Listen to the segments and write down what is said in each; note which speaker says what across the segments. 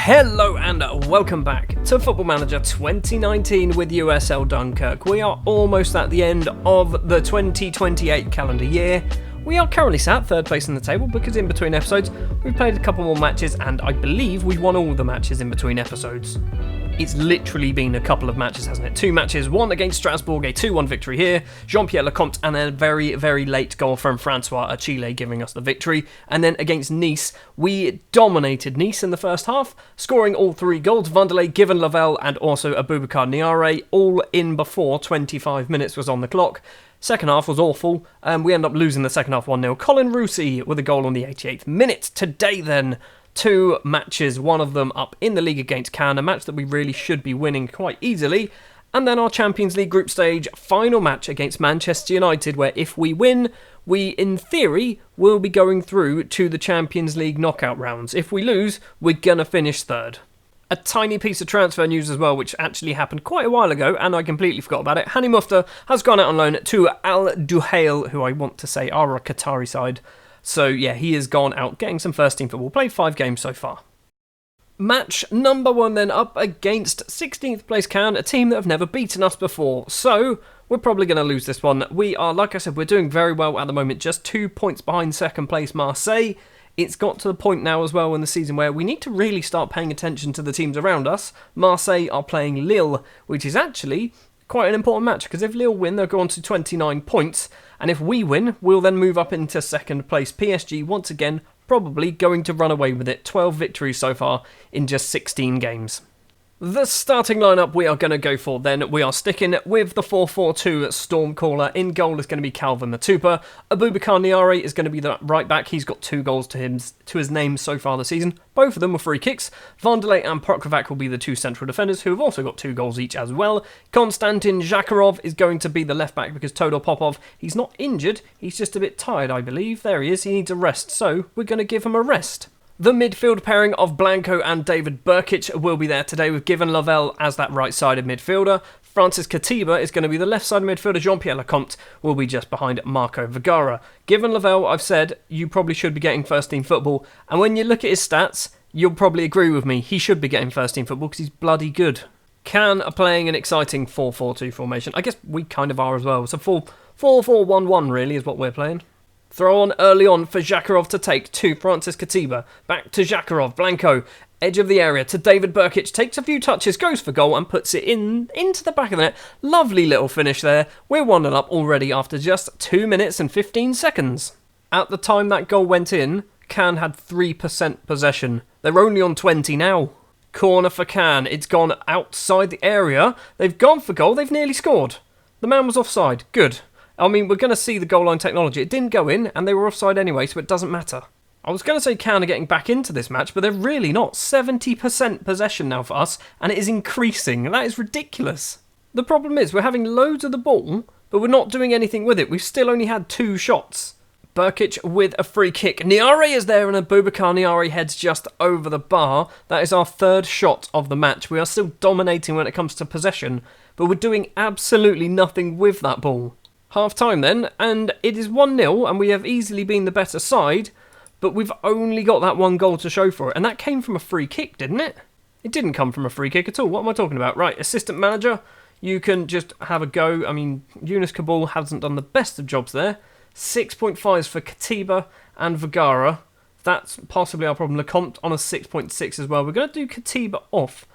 Speaker 1: Hello and welcome back to Football Manager 2019 with USL Dunkerque. We are almost at the end of the 2028 calendar year. We are currently sat third place in the table because in between episodes we've played a couple more matches and I believe we've won all the matches in between episodes. It's literally been a couple of matches, hasn't it? 2 matches, one against Strasbourg, a 2-1 victory here, Jean-Pierre Lecomte, and a very, very late goal from Francois Achille giving us the victory. And then against Nice, we dominated Nice in the first half, scoring all 3 goals. Vanderlei, Given Lavelle, and also Abubakar Niare, all in before 25 minutes was on the clock. Second half was awful, and we end up losing the second half 1-0. Colin Rusi with a goal on the 88th minute. Today then, 2 matches, one of them up in the league against Cannes, a match that we really should be winning quite easily. And then our Champions League group stage final match against Manchester United, where if we win, we in theory will be going through to the Champions League knockout rounds. If we lose, we're gonna finish third. A tiny piece of transfer news as well, which actually happened quite a while ago, and I completely forgot about it. Hani Mufta has gone out on loan to Al Duhail, who I want to say are a Qatari side. So yeah, he has gone out getting some first team football, played 5 games so far. Match number 1 then, up against 16th place Cannes, a team that have never beaten us before. So we're probably going to lose this one. We are, like I said, we're doing very well at the moment, just 2 points behind second place Marseille. It's got to the point now as well in the season where we need to really start paying attention to the teams around us. Marseille are playing Lille, which is actually quite an important match, because if Lille win, they'll go on to 29 points, and if we win, we'll then move up into second place. PSG, once again, probably going to run away with it. 12 victories so far in just 16 games. The starting lineup we are going to go for then, we are sticking with the 4-4-2 Stormcaller. In goal is going to be Calvin Matupa. Abubakar Niare is going to be the right back. He's got 2 goals to his name so far this season. Both of them were free kicks. Vanderlei and Prokrovac will be the 2 central defenders, who have also got 2 goals each as well. Konstantin Zakharov is going to be the left back because Todor Popov, he's not injured, he's just a bit tired, I believe. There he is, he needs a rest, so we're going to give him a rest. The midfield pairing of Blanco and David Brkic will be there today, with Given Lavelle as that right-sided midfielder. Francis Katiba is going to be the left-sided midfielder. Jean-Pierre Lecomte will be just behind Marco Vergara. Given Lavelle, I've said, you probably should be getting first-team football. And when you look at his stats, you'll probably agree with me. He should be getting first-team football because he's bloody good. Cannes are playing an exciting 4-4-2 formation. I guess we kind of are as well. So 4-4-1-1 really is what we're playing. Throw on early on for Zakharov to take to Francis Katiba. Back to Zakharov. Blanco, edge of the area to David Brkic. Takes a few touches, goes for goal and puts it into the back of the net. Lovely little finish there. We're 1-0 up already after just 2 minutes and 15 seconds. At the time that goal went in, Cannes had 3% possession. They're only on 20 now. Corner for Cannes. It's gone outside the area. They've gone for goal. They've nearly scored. The man was offside. Good. I mean, we're going to see the goal line technology. It didn't go in, and they were offside anyway, so it doesn't matter. I was going to say Cannes are getting back into this match, but they're really not. 70% possession now for us, and it is increasing. That is ridiculous. The problem is, we're having loads of the ball, but we're not doing anything with it. We've still only had 2 shots. Brkic with a free kick. Niare is there, and Abubakar Niare heads just over the bar. That is our 3rd shot of the match. We are still dominating when it comes to possession, but we're doing absolutely nothing with that ball. Half-time then, and it is 1-0, and we have easily been the better side, but we've only got that 1 goal to show for it, and that came from a free kick, didn't it? It didn't come from a free kick at all. What am I talking about? Right, assistant manager, you can just have a go. I mean, Yunus Kabul hasn't done the best of jobs there. 6.5s for Katiba and Vergara. That's possibly our problem. Lecomte on a 6.6 as well. We're going to do Katiba off.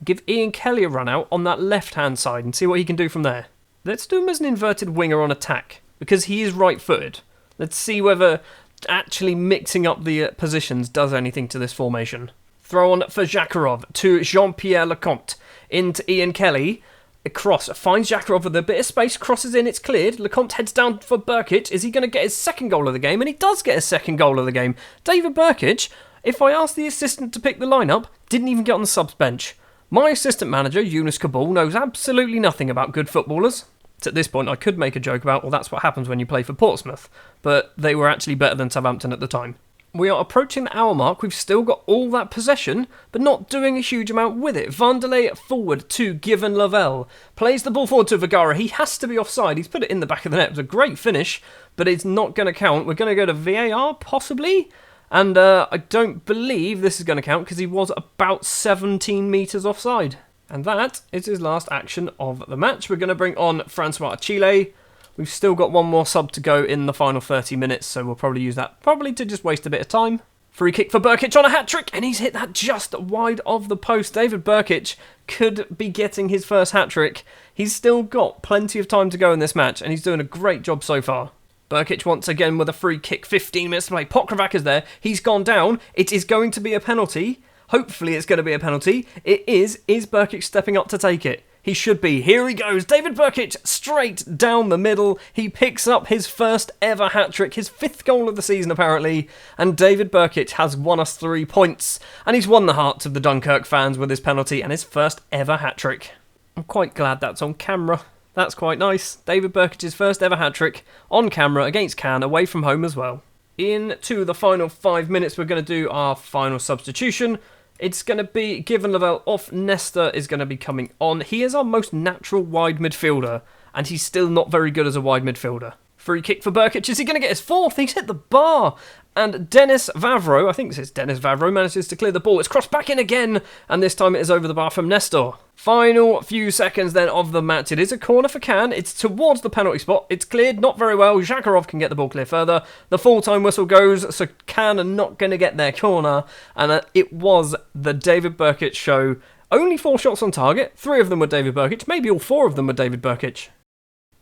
Speaker 1: Give Ian Kelly a run out on that left-hand side and see what he can do from there. Let's do him as an inverted winger on attack, because he is right-footed. Let's see whether actually mixing up the positions does anything to this formation. Throw on for Zakharov to Jean-Pierre Lecomte. Into Ian Kelly. A cross finds Zakharov with a bit of space, crosses in, it's cleared. Lecomte heads down for Brkic. Is he going to get his 2nd goal of the game? And he does get his 2nd goal of the game. David Brkic, if I asked the assistant to pick the lineup, didn't even get on the subs bench. My assistant manager, Yunus Kabul, knows absolutely nothing about good footballers. At this point, I could make a joke about, well, that's what happens when you play for Portsmouth, but they were actually better than Southampton at the time. We are approaching the hour mark. We've still got all that possession, but not doing a huge amount with it. Vanderlei forward to Given Lavelle. Plays the ball forward to Vergara. He has to be offside. He's put it in the back of the net. It was a great finish, but it's not going to count. We're going to go to VAR, possibly. And I don't believe this is going to count because he was about 17 metres offside. And that is his last action of the match. We're going to bring on Francois Chile. We've still got one more sub to go in the final 30 minutes, so we'll probably use that to just waste a bit of time. Free kick for Brkic on a hat-trick, and he's hit that just wide of the post. David Brkic could be getting his first hat-trick. He's still got plenty of time to go in this match, and he's doing a great job so far. Brkic once again with a free kick, 15 minutes to play. Pokravac is there. He's gone down. It is going to be a penalty. Hopefully it's going to be a penalty. It is. Is Brkic stepping up to take it? He should be. Here he goes. David Brkic straight down the middle. He picks up his first ever hat-trick, his 5th goal of the season apparently. And David Brkic has won us 3 points. And he's won the hearts of the Dunkerque fans with his penalty and his first ever hat-trick. I'm quite glad that's on camera. That's quite nice. David Brkic's first ever hat-trick on camera against Cannes, away from home as well. Into the final 5 minutes, we're going to do our final substitution. It's going to be given Lavelle off. Nesta is going to be coming on. He is our most natural wide midfielder, and he's still not very good as a wide midfielder. Free kick for Brkic. Is he going to get his 4th? He's hit the bar. And Denis Vavro, I think it's Denis Vavro, manages to clear the ball. It's crossed back in again, and this time it is over the bar from Nestor. Final few seconds then of the match. It is a corner for Cannes. It's towards the penalty spot. It's cleared, not very well. Zakharov can get the ball clear further. The full-time whistle goes, so Cannes are not going to get their corner. And it was the David Brkic show. Only 4 shots on target. 3 of them were David Brkic. Maybe all 4 of them were David Brkic.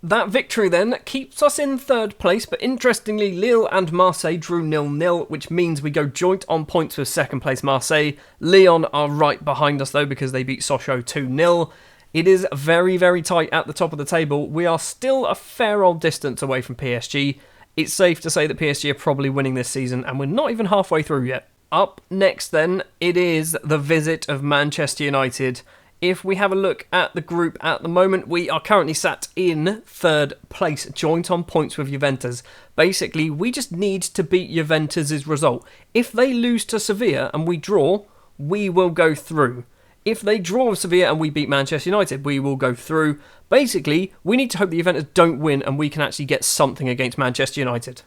Speaker 1: That victory then keeps us in 3rd place, but interestingly Lille and Marseille drew 0-0, which means we go joint on points with 2nd place Marseille. Lyon are right behind us though because they beat Sochaux 2-0. It is very, very tight at the top of the table. We are still a fair old distance away from PSG. It's safe to say that PSG are probably winning this season, and we're not even halfway through yet. Up next then, it is the visit of Manchester United. If we have a look at the group at the moment, we are currently sat in 3rd place, joint on points with Juventus. Basically, we just need to beat Juventus' result. If they lose to Sevilla and we draw, we will go through. If they draw with Sevilla and we beat Manchester United, we will go through. Basically, we need to hope the Juventus don't win and we can actually get something against Manchester United.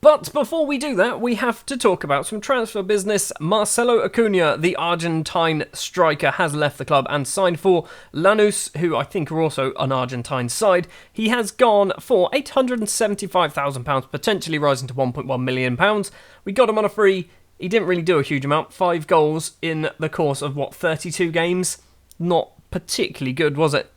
Speaker 1: But before we do that, we have to talk about some transfer business. Marcelo Acuna, the Argentine striker, has left the club and signed for Lanús, who I think are also an Argentine side. He has gone for £875,000, potentially rising to £1.1 million. We got him on a free. He didn't really do a huge amount. 5 goals in the course of, 32 games? Not particularly good, was it?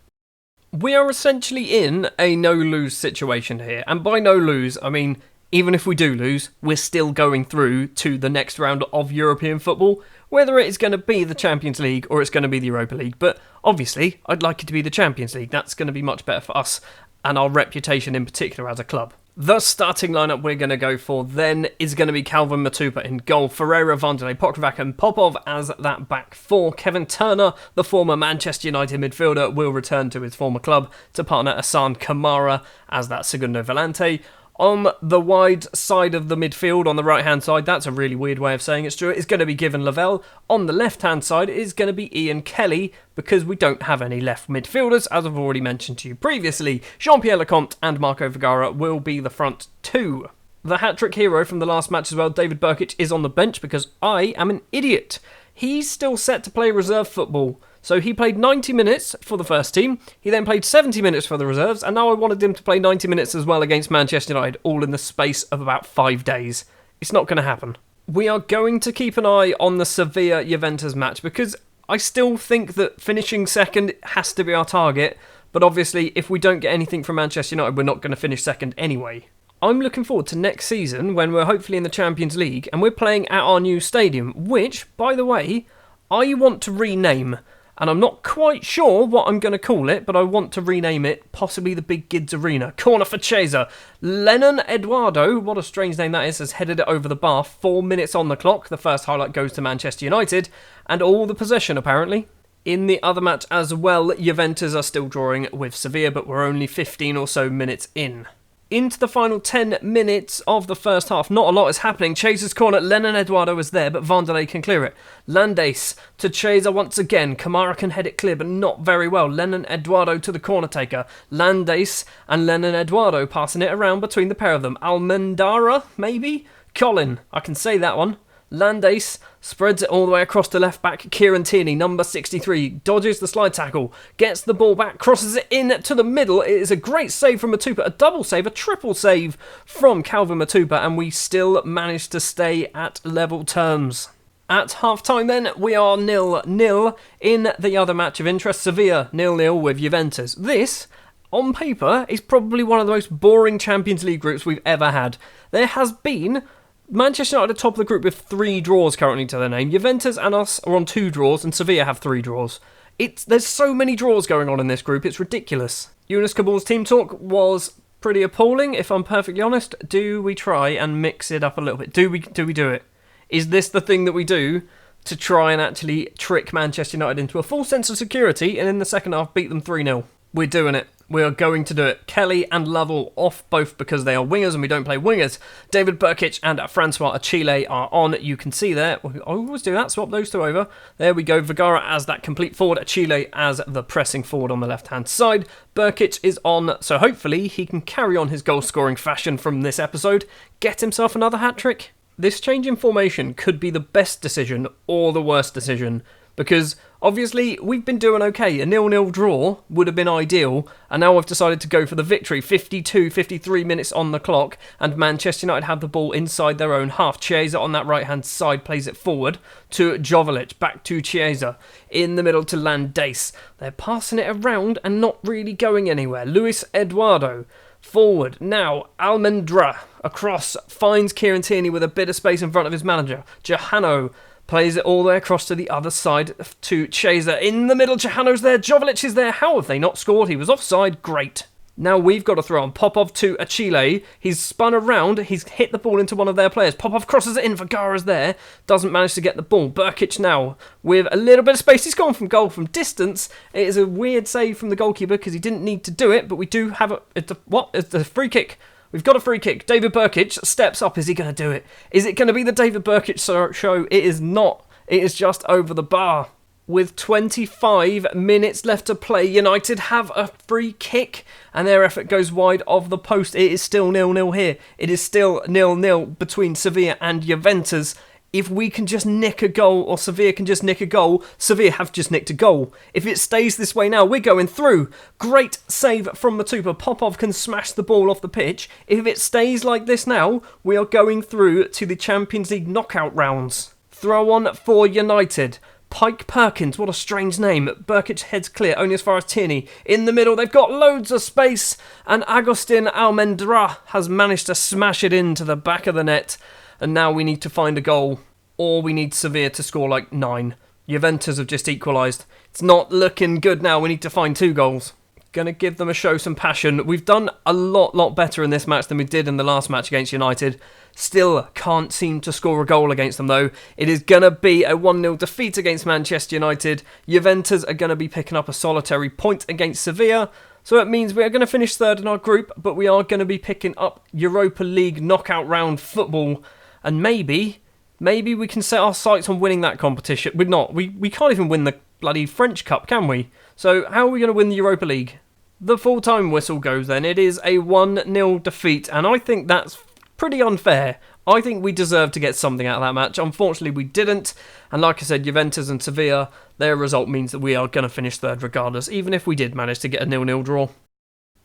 Speaker 1: We are essentially in a no-lose situation here. And by no-lose, I mean, even if we do lose, we're still going through to the next round of European football, whether it is going to be the Champions League or it's going to be the Europa League. But obviously, I'd like it to be the Champions League. That's going to be much better for us and our reputation in particular as a club. The starting lineup we're going to go for then is going to be Calvin Matupa in goal, Ferreira, Vanderlei, Pokravac and Popov as that back 4. Kevin Turner, the former Manchester United midfielder, will return to his former club to partner Asan Kamara as that Segundo Volante. On the wide side of the midfield, on the right-hand side, that's a really weird way of saying it, Stuart, is going to be given Lavelle. On the left-hand side, it is going to be Ian Kelly, because we don't have any left midfielders, as I've already mentioned to you previously. Jean-Pierre Lecomte and Marco Vergara will be the front 2. The hat-trick hero from the last match as well, David Brkic, is on the bench because I am an idiot. He's still set to play reserve football. So he played 90 minutes for the first team, he then played 70 minutes for the reserves, and now I wanted him to play 90 minutes as well against Manchester United, all in the space of about 5 days. It's not going to happen. We are going to keep an eye on the Sevilla-Juventus match, because I still think that finishing second has to be our target, but obviously if we don't get anything from Manchester United, we're not going to finish second anyway. I'm looking forward to next season, when we're hopefully in the Champions League, and we're playing at our new stadium, which, by the way, I want to rename. And I'm not quite sure what I'm going to call it, but I want to rename it, possibly the Big Gids Arena. Corner for Chiesa. Lennon Eduardo, what a strange name that is, has headed it over the bar. 4 minutes on the clock. The first highlight goes to Manchester United. And all the possession, apparently. In the other match as well, Juventus are still drawing with Sevilla, but we're only 15 or so minutes in. Into the final 10 minutes of the first half. Not a lot is happening. Chaser's corner. Lennon Eduardo is there, but Vanderlei can clear it. Landes to Chaser once again. Kamara can head it clear, but not very well. Lennon Eduardo to the corner taker. Landes and Lennon Eduardo passing it around between the pair of them. Almendara, maybe? Colin, I can say that one. Landace spreads it all the way across to left back. Kieran Tierney, number 63, dodges the slide tackle, gets the ball back, crosses it in to the middle. It is a great save from Matupa, a double save, a triple save from Calvin Matupa, and we still manage to stay at level terms. At half-time then, we are 0-0 in the other match of interest. Sevilla 0-0 with Juventus. This, on paper, is probably one of the most boring Champions League groups we've ever had. There has been Manchester United at the top of the group with 3 draws currently to their name. Juventus and us are on 2 draws, and Sevilla have 3 draws. There's so many draws going on in this group, it's ridiculous. Yunus Kabal's team talk was pretty appalling, if I'm perfectly honest. Do we try and mix it up a little bit? Do we do it? Is this the thing that we do to try and actually trick Manchester United into a full sense of security and in the second half beat them 3-0? We're doing it. We are going to do it. Kelly and Lovell off both because they are wingers and we don't play wingers. David Brkic and Francois Achille are on. You can see there. I always do that. Swap those 2 over. There we go. Vergara as that complete forward. Achille as the pressing forward on the left-hand side. Brkic is on, so hopefully he can carry on his goal-scoring fashion from this episode. Get himself another hat-trick. This change in formation could be the best decision or the worst decision, because obviously we've been doing okay. A 0-0 draw would have been ideal, and now I've decided to go for the victory. 53 minutes on the clock, and Manchester United have the ball inside their own half. Chiesa on that right-hand side plays it forward to Joveljic, back to Chiesa, in the middle to Landace. They're passing it around and not really going anywhere. Luis Eduardo forward. Now, Almendra across, finds Kieran Tierney with a bit of space in front of his manager. Johano plays it all the way across to the other side to Chiesa. In the middle, Johano's there, Joveljic is there. How have they not scored? He was offside. Great. Now we've got to throw on Popov to Achille. He's spun around. He's hit the ball into one of their players. Popov crosses it in. Vergara's there. Doesn't manage to get the ball. Brkic now with a little bit of space. He's gone from goal from distance. It is a weird save from the goalkeeper because he didn't need to do it. But we do have it's a free kick. We've got a free kick. David Brkic steps up. Is he going to do it? Is it going to be the David Brkic show? It is not. It is just over the bar. With 25 minutes left to play, United have a free kick and their effort goes wide of the post. It is still 0-0 here. It is still 0-0 between Sevilla and Juventus. If we can just nick a goal, or Sevilla can just nick a goal, Sevilla have just nicked a goal. If it stays this way now, we're going through. Great save from Matupa. Popov can smash the ball off the pitch. If it stays like this now, we are going through to the Champions League knockout rounds. Throw on for United. Pike Perkins, what a strange name. Brkic heads clear, only as far as Tierney. In the middle, they've got loads of space, and Agustin Almendra has managed to smash it into the back of the net. And now we need to find a goal, or we need Sevilla to score like 9. Juventus have just equalised. It's not looking good now. We need to find 2 goals. Going to give them a show, some passion. We've done a lot better in this match than we did in the last match against United. Still can't seem to score a goal against them though. It is going to be a 1-0 defeat against Manchester United. Juventus are going to be picking up a solitary point against Sevilla. So it means we are going to finish 3rd in our group, but we are going to be picking up Europa League knockout round football. And maybe we can set our sights on winning that competition. We're not. We can't even win the bloody French Cup, can we? So how are we going to win the Europa League? The full-time whistle goes then. It is a 1-0 defeat, and I think that's pretty unfair. I think we deserve to get something out of that match. Unfortunately, we didn't. And like I said, Juventus and Sevilla, their result means that we are going to finish 3rd regardless, even if we did manage to get a 0-0 draw.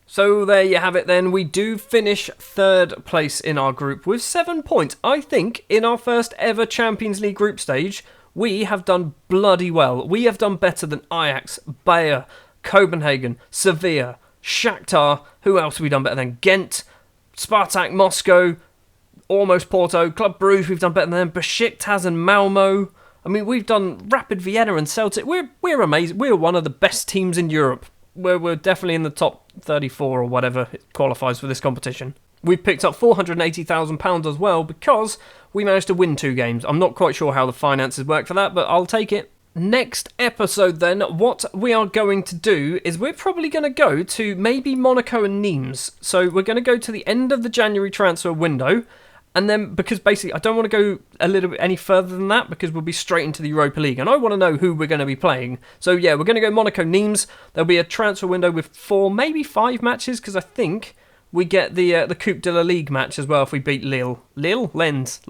Speaker 1: So there you have it then. We do finish 3rd place in our group with 7 points. I think in our first ever Champions League group stage, we have done bloody well. We have done better than Ajax, Bayer, Copenhagen, Sevilla, Shakhtar. Who else have we done better than? Ghent, Spartak Moscow, almost Porto, Club Brugge. We've done better than them. Besiktas and Malmo. I mean, we've done Rapid Vienna and Celtic. We're amazing. We're one of the best teams in Europe. We're definitely in the top 34 or whatever it qualifies for this competition. We've picked up £480,000 as well because we managed to win 2 games. I'm not quite sure how the finances work for that, but I'll take it. Next episode then, what we are going to do is we're probably going to go to maybe Monaco and Nimes. So we're going to go to the end of the January transfer window. And then, because basically I don't want to go a little bit any further than that because we'll be straight into the Europa League. And I want to know who we're going to be playing. So yeah, we're going to go Monaco, Nimes. There'll be a transfer window with 4, maybe 5 matches because I think we get the Coupe de la Ligue match as well if we beat Lille. Lens,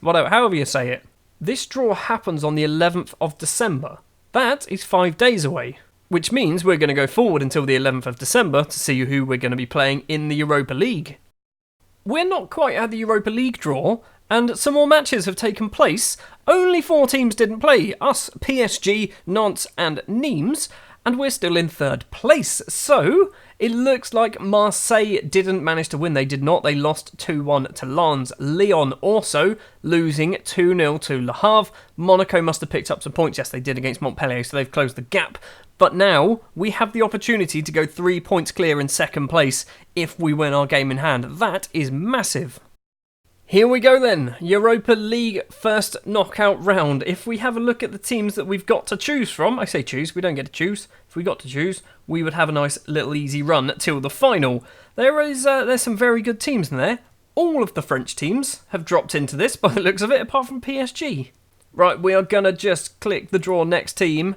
Speaker 1: whatever, however you say it. This draw happens on the 11th of December. That is 5 days away, which means we're going to go forward until the 11th of December to see who we're going to be playing in the Europa League. We're not quite at the Europa League draw, and some more matches have taken place. Only 4 teams didn't play, us, PSG, Nantes and Nimes, and we're still in 3rd place. So, it looks like Marseille didn't manage to win. They did not. They lost 2-1 to Lens. Lyon also losing 2-0 to Le Havre. Monaco must have picked up some points. Yes, they did against Montpellier, so they've closed the gap. But now, we have the opportunity to go 3 points clear in 2nd place if we win our game in hand. That is massive. Here we go then, Europa League first knockout round. If we have a look at the teams that we've got to choose from, I say choose, we don't get to choose. If we got to choose, we would have a nice little easy run till the final. There's some very good teams in there. All of the French teams have dropped into this by the looks of it, apart from PSG. Right, we are going to just click the draw next team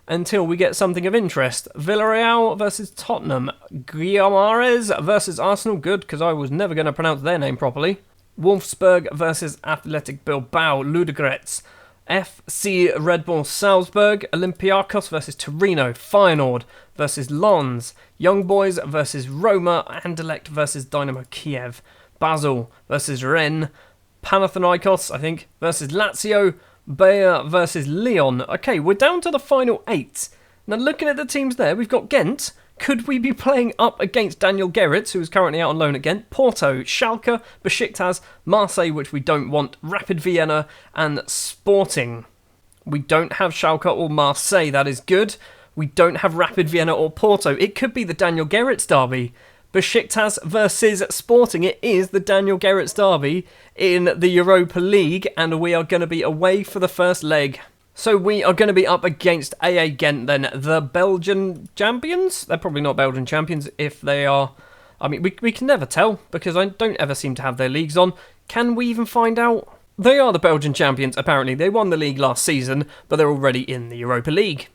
Speaker 1: until we get something of interest. Villarreal versus Tottenham. Guimarães versus Arsenal. Good, because I was never going to pronounce their name properly. Wolfsburg versus Athletic Bilbao, Ludogorets. FC Red Bull Salzburg, Olympiacos versus Torino, Feyenoord versus Lens, Young Boys versus Roma, Anderlecht versus Dynamo Kiev, Basel versus Rennes, Panathinaikos, I think, versus Lazio, Bayer versus Lyon. Okay, we're down to the final 8. Now looking at the teams there, we've got Ghent. Could we be playing up against Daniel Gerrits, who is currently out on loan at Ghent, Porto, Schalke, Besiktas, Marseille, which we don't want, Rapid Vienna, and Sporting. We don't have Schalke or Marseille, that is good. We don't have Rapid Vienna or Porto. It could be the Daniel Gerrits derby. Besiktas versus Sporting. It is the Daniel Gerrits derby in the Europa League, and we are going to be away for the first leg. So we are going to be up against AA Ghent then, the Belgian champions? They're probably not Belgian champions if they are. I mean, we can never tell because I don't ever seem to have their leagues on. Can we even find out? They are the Belgian champions, apparently. They won the league last season, but they're already in the Europa League.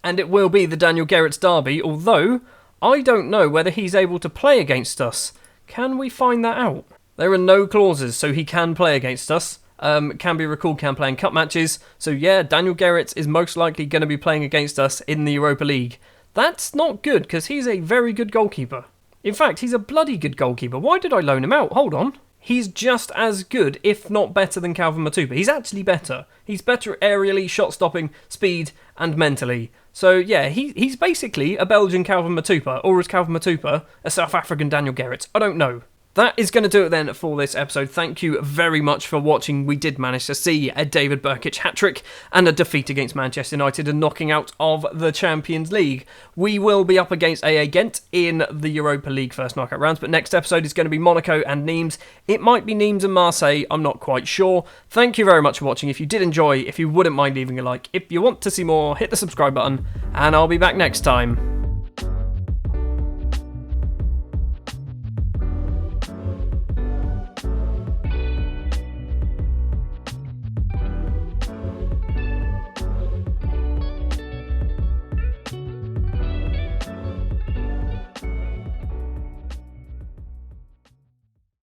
Speaker 1: And it will be the Daniel Gerrits derby, although I don't know whether he's able to play against us. Can we find that out? There are no clauses, so he can play against us. Can be recalled, can play in cup matches. So yeah, Daniel Gerrits is most likely going to be playing against us in the Europa League. That's not good, because he's a very good goalkeeper. In fact, he's a bloody good goalkeeper. Why did I loan him out? Hold on. He's just as good, if not better, than Calvin Matupa. He's actually better. He's better aerially, shot stopping, speed, and mentally. So yeah, he's basically a Belgian Calvin Matupa, or is Calvin Matupa a South African Daniel Gerrits? I don't know. That is going to do it then for this episode. Thank you very much for watching. We did manage to see a David Brkic hat-trick and a defeat against Manchester United and knocking out of the Champions League. We will be up against AA Ghent in the Europa League first knockout rounds, but next episode is going to be Monaco and Nimes. It might be Nimes and Marseille, I'm not quite sure. Thank you very much for watching. If you did enjoy, if you wouldn't mind leaving a like, if you want to see more, hit the subscribe button, and I'll be back next time.